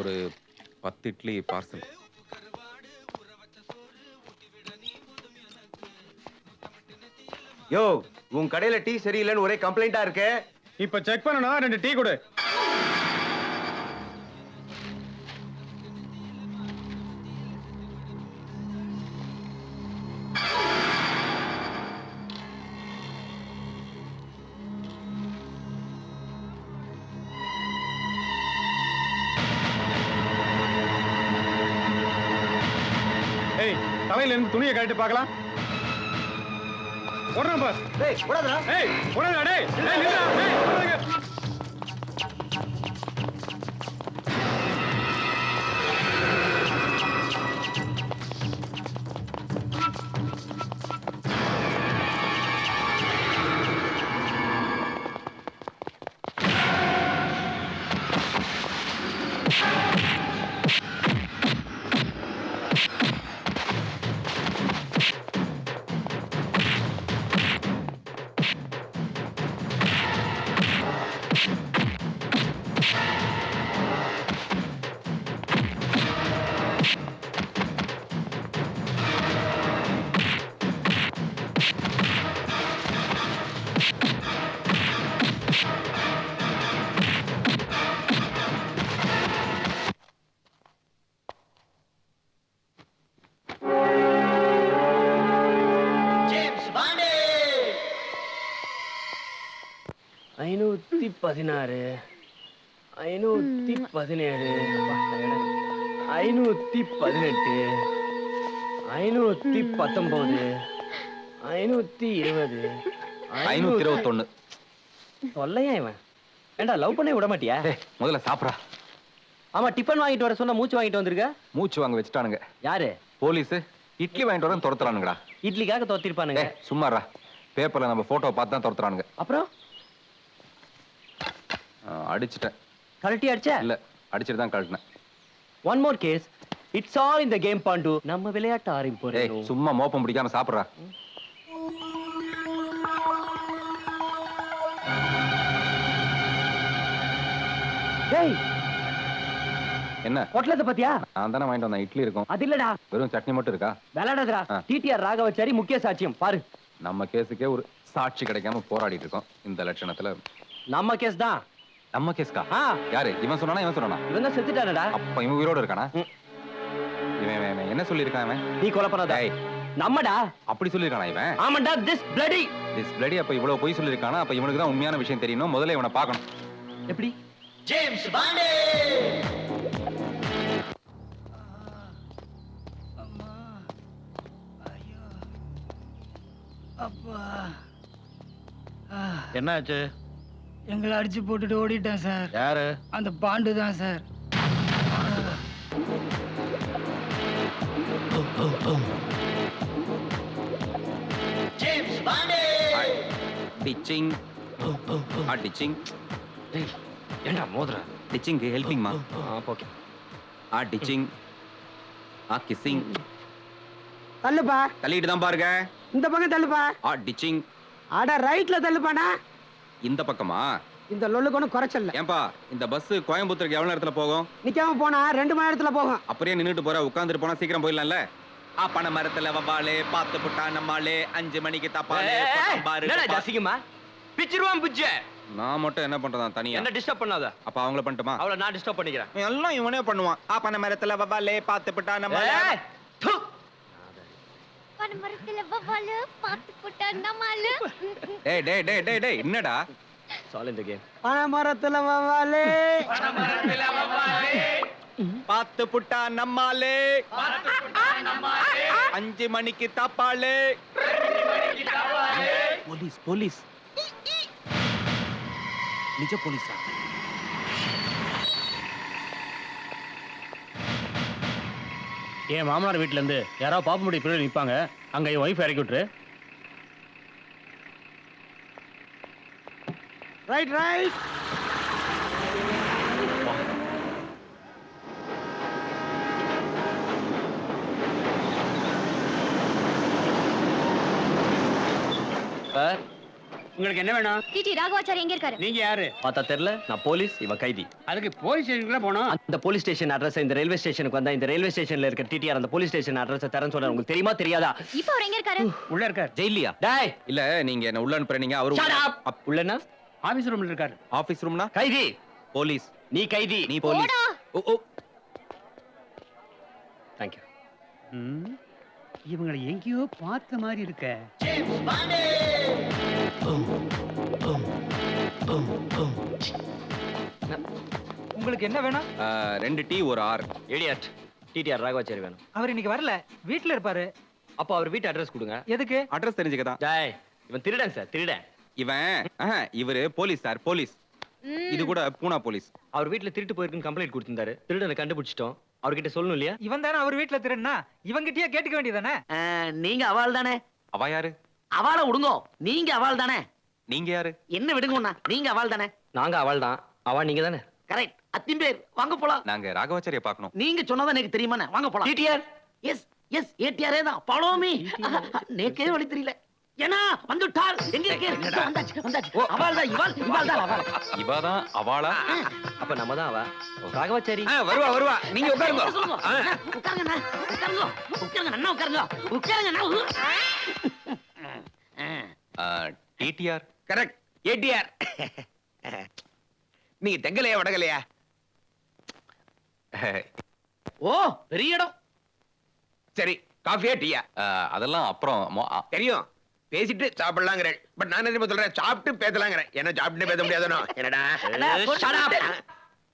ஒரு 10 இட்லி பார்சல். யோ, உன் கடையில டீ சரியில்லைன்னு ஒரே கம்ப்ளைண்டா இருக்கு. இப்ப செக் பண்ணனும். 2 டீ கொடு. ஏய், தலையில இருந்து துணியை கழட்டி பார்க்கலாம். ஓடுறேன் பாஸ். டேய், ஓடாதடா. ஏய், ஓடாதடா டேய். டேய் நில்லுடா. டேய், ஓடாதீங்க. ஐநூத்தி 16, 517, 518, 519, 520, 521. சொல்லையா இவன்? ஏண்டா லவ் பண்ண விட மாட்டியா? முதல்ல சாப்பிடா. ஆமா, டிஃபன் வாங்கிட்டு வர சொன்னா மூச்சு வாங்கிட்டு வந்திருக்க. மூச்சு வாங்க வச்சுட்டானுங்க. யாரு? போலீஸ். இட்லி வாங்கிட்டு வர துரத்துறானுங்கடா. இட்லிக்காக தோத்திருப்பானுங்க. சும்மாரா. பேப்பர்ல நம்ம போட்டோ பார்த்து தான் துரத்துறானுங்க. அப்புறம் அடிச்சிட்டேன். கழட்டி அடிச்சா? இல்ல, அடிச்சிட்டு தான் கழட்டினேன். One more case. It's all in the game Bond. நம்ம விளையாட்டு ஆரம்பிப்போம். சும்மா மோப்பம் பிடிக்காம சாப்பிடுறா. டேய், என்ன ஹோட்டலத்தை பத்தியா? நான் தானே வாங்கிட்டு வந்தேன். இட்லி இருக்கும். அது இல்லடா, வெறும் சட்னி மட்டும் இருக்கா? விளையாடாதடா. டிடிஆர் ராகவச்சாரி முக்கிய சாட்சியம் பாரு. நம்ம கேஸுக்கே ஒரு சாட்சி கிடைக்காம போராடிட்டு இருக்கோம். இந்த லட்சணத்துல நம்ம கேஸ் தான். நம்ம கேஸ்கா? யாரு இவன் சொன்னானா? இவன் சொன்னானா? இவன் தான் செத்துட்டானடா. அப்ப இவன் உயிரோட இருக்கானா? இவன் என்ன சொல்லியிருக்கான்? இவன் நீ கொலை பண்ணாத. நம்மடா அப்படி சொல்லியிருக்கானா இவன்? ஆமாடா. திஸ் பிளடி அப்ப இவ்வளவு பொய் சொல்லியிருக்கானா? அப்ப இவனுக்கு தான் உண்மையான விஷயம் தெரியணும். முதல்ல இவனை பார்க்கணும். எப்படி? ஜேம்ஸ் பாண்டே. அம்மா, ஐயோ, அப்பா. என்னாச்சு? எங்களை அடிச்சு போட்டுட்டு ஓடிட்டேன் சார். யாரு? அந்த பாண்டு தான் சார். ஜேம்ஸ் பாண்டே. Ditching ditching. டேய், ஏண்டா மோதுற? டிச்சிங் ஹெல்பிங் மா. ஓகே. Ditching kissing. தள்ளுப்பா. தள்ளிட்டு தான் பாருங்க. இந்த பக்கம் தள்ளுப்பா. டிச்சிங். அட ரைட்ல தள்ளுப்பானா. இந்த பக்கமா? இந்த லொல்லுக்கு ஒன்றும் குறைச்சல. ஏன்பா இந்த பஸ் கோயம்புத்தூருக்கு எவ்வளவு நேரத்துல போகும்? நிக்காம போனா 2 மணி நேரத்துல போகும். அப்படியே நின்னுட்டு போற, உட்கார்ந்துட்டு போனா சீக்கிரம் போயிடலாம்ல. பனை மரத்துல வவ்வாலே பார்த்து புட்டா நம்மாலே 5 மணிக்கு தப்பாலே பாரு. என்னடா ஜாசிங்கமா பிச்சிருவான் புச்ச. நான் மட்டும் என்ன பண்றதான் தனியா? என்ன டிஸ்டர்ப் பண்ணாத. அப்ப அவங்கள பண்ணட்டுமா? அவளை நான் டிஸ்டர்ப் பண்ணிக்கிறேன். எல்லாம் இவனே பண்ணுவான். பனை மரத்துல வவ்வாலே பார்த்து புட்டா நம்மாலே. பனை மரத்துல வவ்வாலே பார்த்து புட்டா நம்மாலே. டேய் டேய் டேய் டேய் டேய், என்னடா? சால் இந்த கேம். பனை மரத்துல வவ்வாலே பார்த்து புட்டா நம்மாலே. 5 மணிக்கு தப்பாலே. Police police. நிஜ போலீஸா? என் மாமனார் வீட்டுல இருந்து யாராவது பாப்ப முடிய பிள்ளை நிப்பாங்க. அங்க என் ஒய்ஃப் இறக்கி விட்டுரு. Right right. சார், உங்களுக்கு என்ன வேணும்? டிடி ராகவாச்சாரி எங்க இருக்காரு? நீங்க யாரு? பார்த்தா தெரியல, நான் போலீஸ், இவ கைதி. அதுக்கு போலீஸ் ஸ்டேஷனுக்குள்ள போனோம். அந்த போலீஸ் ஸ்டேஷன் அட்ரஸ் இந்த ரயில்வே ஸ்டேஷனுக்கு வந்தா இந்த ரயில்வே ஸ்டேஷன்ல இருக்க டிடிஆர் அந்த போலீஸ் ஸ்டேஷன் அட்ரஸ் தரேன்னு சொன்னாரு. உங்களுக்கு தெரியுமா தெரியாதா? இப்ப அவர் எங்க இருக்காரு? உள்ள இருக்காரு. ஜெயிலியா? டேய், இல்ல நீங்க என்ன உள்ள அனுப்புறீங்க அவரு shut up. உள்ளனா ஆபீஸ் ரூம்ல இருக்காரு. ஆபீஸ் ரூம்னா கைதி. போலீஸ். நீ கைதி. நீ போலீஸ். போடா. ஓ ஓ Thank you. இவங்களை எங்கேயோ பார்த்த மாதிரி இருக்க. உங்களுக்கு என்ன வேணும்? 2 டீ ஒரு ஆர். இடியட். டிடிஆர் ராகவாச்சாரி வேணும். அவர் இன்னைக்கு வரல, வீட்ல இருப்பாரு. அப்ப அவர் வீட்டு அட்ரஸ் கொடுங்க. எதுக்கு? அட்ரஸ் தெரிஞ்சுக்கதான். டேய், இவன் திருடன் சார், திருடன். இவன் இவரு போலீஸ் சார், போலீஸ். இது கூட பூனா போலீஸ். அவர் வீட்ல திருட்டு போயிருக்குன்னு கம்ப்ளைண்ட் கொடுத்திருந்தாரு. திருடனை கண்டுபிடிச்சிட்டோம். அவர்கிட்ட சொல்லணும் இல்லையா? இவன் தானே அவர் வீட்ல திருடுனா, இவங்கிட்டயே கேட்டுக்க வேண்டியதானே? நீங்க அவாள் தானே? அவ யாரு? அவாள விடுங்கோ. நீங்க அவாள் தானே? நீங்க யாரு? என்ன விடுங்கண்ணா, நீங்க அவாள் தானே? நாங்க அவள் தான், அவ நீங்க தானே? கரெக்ட். அத்தின் பேர் வாங்க போலாம். நாங்க ராகவாச்சாரிய பார்க்கணும். நீங்க சொன்னதா எனக்கு தெரியுமாண்ணே, வாங்க போலாம். டிடிஆர். எஸ் எஸ் ஏடிஆரே தான். Follow me. நேக்கே வழி தெரியல. ஏனா வந்துட்டார். எங்க இருக்கே? வந்தாச்சு வந்தாச்சு. அவாள் தான், இவாள் தான் அவாள். இவதான் அவளா? அப்ப நம்ம தான் அவ. ராகவாச்சாரி. வருவா வருவா, நீங்க உட்காருங்க. சொல்லுங்க. உட்காருங்க உட்காருங்க உட்காருங்க அண்ணா உட்காருங்க உட்காருங்க. டிடிஆர். Correct, ADR. நீங்க தெங்கலையா வடகலையா? ஓ பெரிய இடம். சரி, காஃபியா டீயா? அதெல்லாம் அப்புறம் தெரியும், பேசிட்டு சாப்பிடலாங்கிறேன். பட் நான் என்ன சொல்றேன், சாப்பிட்டு பேசலாங்கிறேன். ஏன்னா சாப்பிட்டு பேச முடியாதனோ? என்னடா?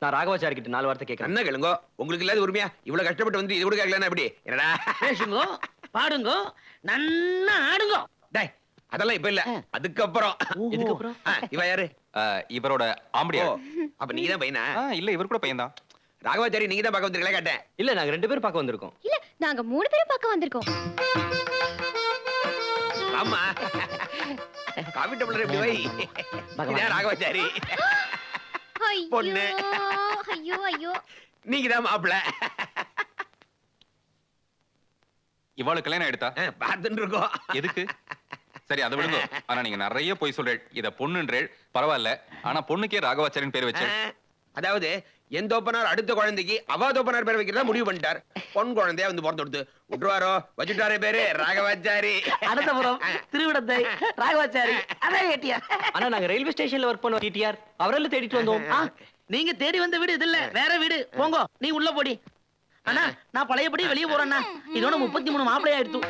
நான் ராகவாச்சாரி கிட்ட 4 வார்த்தை கேட்கறேன். என்ன கேளுங்க, உங்களுக்கு இல்லாத உரிமையா இவ்வளவு கஷ்டப்பட்டு வந்து இது கூட கேட்கலன்னா எப்படி? என்னடா? பேசுங்க, பாடுங்க, நன்னா ஆடுங்க. டேய், அதெல்லாம் இப்ப இல்ல, அதுக்கப்புறம். இதுக்கப்புறம் இவ யாரு? இவரோட ஆம்படியா? அப்ப நீங்க தான் பையனா? இல்ல இவர் கூட பையன் தான். ராகவாச்சாரி நீங்க தான் பார்க்க வந்திருக்கீங்களா கேட்டேன். இல்ல, நாங்க 2 பேரும் பார்க்க வந்திருக்கோம். இல்ல நாங்க 3 பேரும் பார்க்க வந்திருக்கோம். ஆமா, காபி டம்ளர் எப்படி வை? இதான் ராகவாச்சாரி பொண்ணு. ஐயோ ஐயோ, நீங்க தான் மாப்பிள்ள. இவாளுக்கு கல்யாணம் எடுத்தா பார்த்துட்டு இருக்கோம். எதுக்கு? சரி அதை விடுங்க. ஆனா நீங்க நிறைய போய் சொல்றேன். இத பொண்ணுன்றேள் பரவாயில்ல, ஆனா பொண்ணுக்கே ராகவாச்சாரின்னு பேர் வச்சேன். அதாவது என் தோப்பனார் அடுத்த குழந்தைக்கு அவா தோப்பனார் பேர் வைக்கிறதா முடிவு பண்ணிட்டார். பொன் குழந்தையா வந்து பிறந்து கொடுத்து விட்டுருவாரோ, வச்சுட்டாரே பேரு ராகவாச்சாரி. அனந்தபுரம் திருவிடத்தை ராகவாச்சாரி. அதான் ஏடிஆர். ஆனா நாங்க ரயில்வே ஸ்டேஷன்ல ஒர்க் பண்ணோம் டிடிஆர். அவரெல்லாம் தேடிட்டு வந்தோம். நீங்க தேடி வந்த வீடு இது இல்ல, வேற வீடு. போங்க, நீ உள்ள போடி. அண்ணா நான் பழையபடி வெளியே போறேன்னா. இதோட 33 மாப்பிள்ளை ஆயிடுத்து.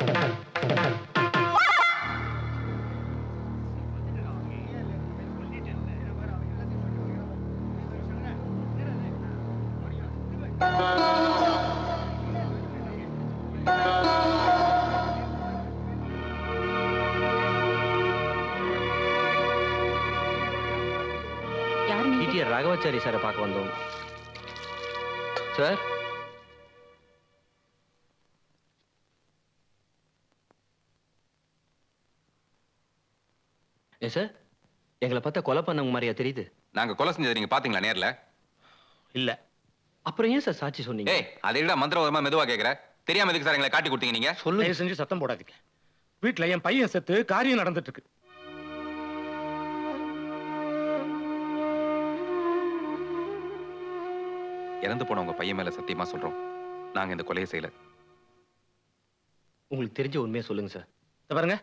டிடிஆர் ராகவாச்சாரி சாரை பார்க்க வந்தோம். சார், சார், எங்களை பார்த்தா கொலை பண்ணவங்க மாதிரியா தெரியுது? நாங்க கொலை செஞ்சதை நீங்க பாத்தீங்களா நேர்ல? இல்ல. அப்புறம் ஏன் சார் சாட்சி சொன்னீங்க? ஏய், அதை விட மந்திரவாதமா மெதுவா கேக்குற. தெரியாம எதுக்கு சார் எங்களை காட்டி கொடுத்தீங்க நீங்க? தயவு செஞ்சு சத்தம் போடாதீங்க. வீட்டுல என் பையன் செத்து காரியம் நடந்துட்டு இருக்கு. இறந்து போன உங்க பையன் மேல சத்தியமா சொல்றோம், நாங்க இந்த கொலையை செய்யல. உங்களுக்கு தெரிஞ்ச உண்மையை சொல்லுங்க சார். இத பாருங்க,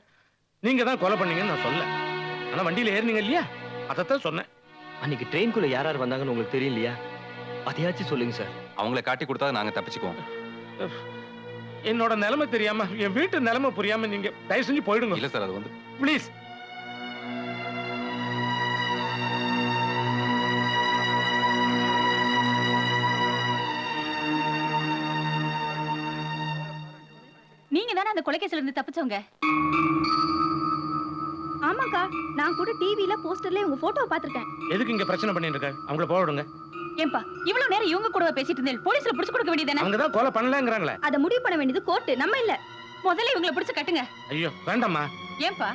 நீங்க தான் கொலை பண்ணீங்கன்னு நான் சொல்ல. ஆனா வண்டியில ஏறினீங்க இல்லையா, அதைத்தான் சொன்னேன். அன்னைக்கு ட்ரெயின்குள்ள யார் யார் வந்தாங்கன்னு உங்களுக்கு தெரியல இல்லையா? அதையாச்சும் சொல்லுங்க சார். அவங்கள காட்டி கொடுத்தா நாங்க தப்பிச்சுக்குவோம். என்னோட நிலைமை தெரியாம, என் வீட்டு நிலைமை புரியாம நீங்க தயவு செஞ்சு போயிடுங்க. இல்ல சார், அது வந்து ப்ளீஸ். நீங்க தானே அந்த கொலைகேஸ்ல இருந்து தப்பிச்சவங்க? ஆமாக்கா, நான் கூட டிவில போஸ்டர்ல உங்க போட்டோவை பாத்துட்டேன். எதுக்கு இங்க பிரச்சனை பண்ணிட்டு இருக்க? அவங்கள போக விடுங்க. ஏம்பா, இவ்வளவு நேரம் இவங்க கூட பேசிட்டு இருந்தேன், போலீஸ்ல புடிச்சு கொடுக்க வேண்டியதானே? அவங்க தான் கொலை பண்ணலங்கறாங்களே. அத முடிவு பண்ண வேண்டியது கோர்ட், நம்ம இல்ல. முதல்ல இவங்களை புடிச்சு கட்டுங்க. ஐயோ வேண்டாம்மா. ஏம்பா,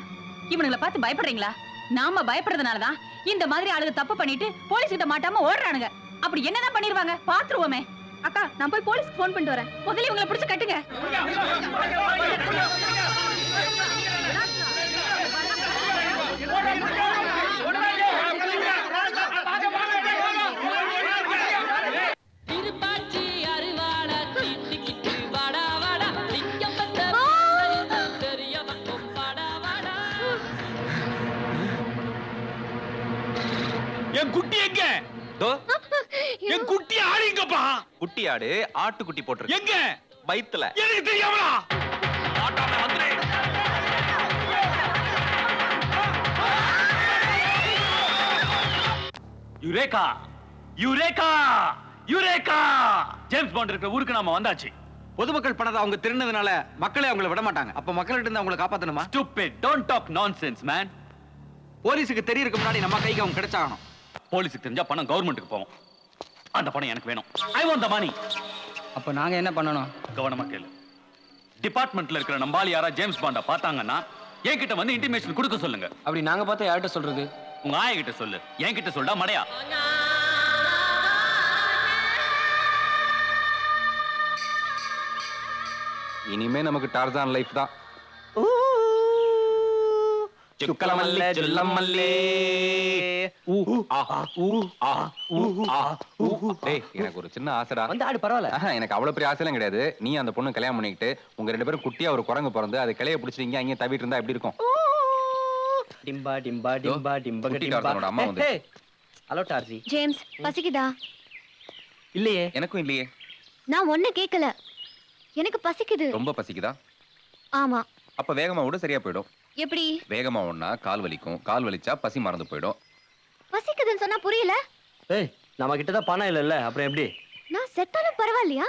இவனுங்களை பார்த்து பயப்படுறீங்களா? நாம பயப்படுறதுனால தான் இந்த மாதிரி ஆளுங்க தப்பு பண்ணிட்டு போலீஸ் கிட்ட மாட்டாம ஓடுறானுங்க. அப்படி என்னதான் பண்ணிருவாங்க பாத்துருவோமே. அக்கா, நான் போய் போலீஸ்க்கு ஃபோன் பண்ணிட்டு வரேன். முதல்ல இவங்களை புடிச்சு கட்டுங்க. என் குட்டி ஆடிங்கப்பா. குட்டி ஆடு ஆட்டுக்குட்டி போட்டிருக்கு எங்க? வயித்துல. எனக்கு தெரியாமலா? ஆட்டாம வந்துரு. Eureka eureka eureka James bond இருக்கிற ஊருக்கு நாம வந்தாச்சு. பொதுமக்கள் பணத்தை அவங்க திருடினதுனால மக்களே அவங்கள விட மாட்டாங்க. அப்ப மக்கள்கிட்ட இருந்து அவங்களை காப்பாத்தணுமா? Stupid, don't talk nonsense, man. போலீஸுக்கு தெரியறதுக்கு முன்னாடி நம்ம கைக்கு அவங்க கிடைச்சாகணும். போலீஸுக்கு தெரிஞ்சா பணம் கவர்மெண்ட்டுக்கு போகும். அந்த பணம் எனக்கு வேணும். I want the money. அப்ப நாங்க என்ன பண்ணணும்? கவனமா கேளு. டிபார்ட்மெண்ட்ல இருக்கிற நம்பாளி யாரா ஜேம்ஸ் பாண்டா பார்த்தாங்கன்னா என்கிட்ட வந்து இன்டிமேஷன் கொடுக்க சொல்லுங்க. அப்படி நாங்க பார்த்தா யார்கிட்ட சொல்றது? உங்க ஆயா கிட்ட சொல்லு. என்கிட்ட சொல்டா மடையா. இனிமே நமக்கு டார்சான் லைஃப் தான். சுக்கலமல்லே ஜுல்லமல்லே டேய், எனக்கு ஒரு சின்ன ஆசைடா. வந்து ஆடு பரவாயில்ல. எனக்கு அவ்வளவு பெரிய ஆசைலாம் கிடையாது. நீ அந்த பொண்ணு கல்யாணம் பண்ணிக்கிட்டு உங்க 2 பேரும் குட்டியா ஒரு குரங்கு பிறந்து அது கிளைய பிடிச்சிட்டு இங்க அங்கே தவிட்டு இருந்தா எப்படி இருக்கும்? டிம்பா டிம்பா டிம்பா டிம்பா குட்டி டிம்பா. டார்சனோட அம்மா வந்து. Hello Darcy. ஜேம்ஸ் பசிக்குதா? இல்லையே. எனக்கும் இல்லையே. நான் ஒண்ணு கேக்கல. எனக்கு பசிக்குது. ரொம்ப பசிக்குதா? ஆமா. அப்ப வேகமா விட சரியா போயிடும். எப்படி? வேகமா ஒண்ணா கால் வலிக்கும். கால் வலிச்சா பசி மறந்து போயிடும். பசிக்குதுன்னு சொன்னா புரியல. ஏய், நம்ம கிட்ட தான் பணம் இல்ல. அப்புறம் எப்படி? நான் செத்தாலும் பரவாயில்லையா?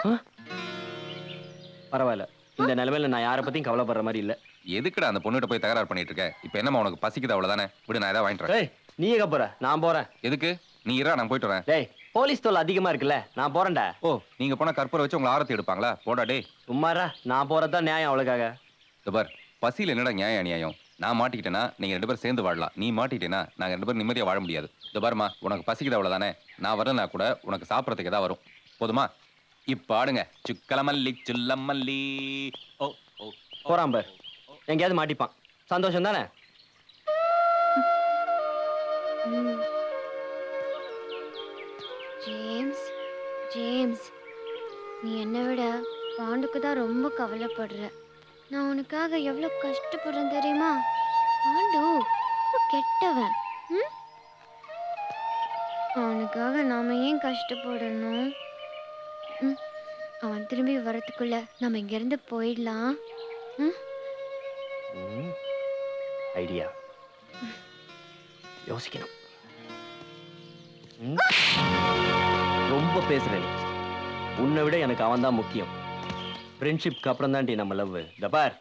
பரவாயில்ல. இந்த நிலைமையில நான் யாரை பத்தியும் கவலைப்படுற மாதிரி இல்ல. எதுக்குடா அந்த பொண்ணுகிட்ட போய் தகராறு பண்ணிட்டு இருக்க? இப்ப என்னமா உனக்கு பசிக்குது அவ்வளவுதானே? விடு, நான் ஏதாவது வாங்கிட்டு வரேன். ஏய், நீ எங்க போற? நான் போறேன். எதுக்கு? நீ இரா, நான் போயிட்டு வரேன். டேய், போலீஸ் தொல்லை அதிகமா இருக்குல்ல, நான் போறேன்டா. ஓ, நீங்க போனா கற்பூரம் வச்சு உங்களை ஆரத்தி எடுப்பாங்களா? போடா டேய். சும்மாரா, நான் போறதுதான் நியாயம் அவளுக்காக. பார், பசியில என்னடா நியாயம் அநியாயம்? நான் மாட்டிக்கிட்டேனா நீங்க 2 பேரும் சேர்ந்து வாழலாம். நீ மாட்டிக்கிட்டேனா நாங்க 2 பேரும் நிம்மதியா வாழ முடியாது. இந்த பாருமா, உனக்கு பசிக்குது அவ்வளவுதானே? நான் வரலனா கூட உனக்கு சாப்பிடறதுக்கு ஏதாவது வரும். போதுமா? இப்ப ஆடுங்க. சுக்கலமல்லி சுல்லமல்லி. ஓ ஓ போறான் பார், எங்கேயாவது மாட்டிப்பான். சந்தோஷம் தானே? ஜேம்ஸ், ஜேம்ஸ், நீ என்னை விட பாண்டுக்கு தான் ரொம்ப கவலைப்படுற. நான் உனக்காக எவ்வளவு கஷ்டப்படுறேன் தெரியுமா? பாண்டு ரொம்ப கெட்டவன். ம்? அவனுக்காக நாம ஏன் கஷ்டப்படணும்? ம்? அவன் திரும்பி வரதுக்குள்ள நம்ம இங்கிருந்து போயிடலாம். ம்? ஐடியா யோசிக்கணும். ரொம்ப பேசுறேன். உன்னை விட எனக்கு அவன் தான் முக்கியம். ஃப்ரெண்ட்ஷிப்க்கு அப்புறம் தான்டி நம்ம லவ். இந்த பார்,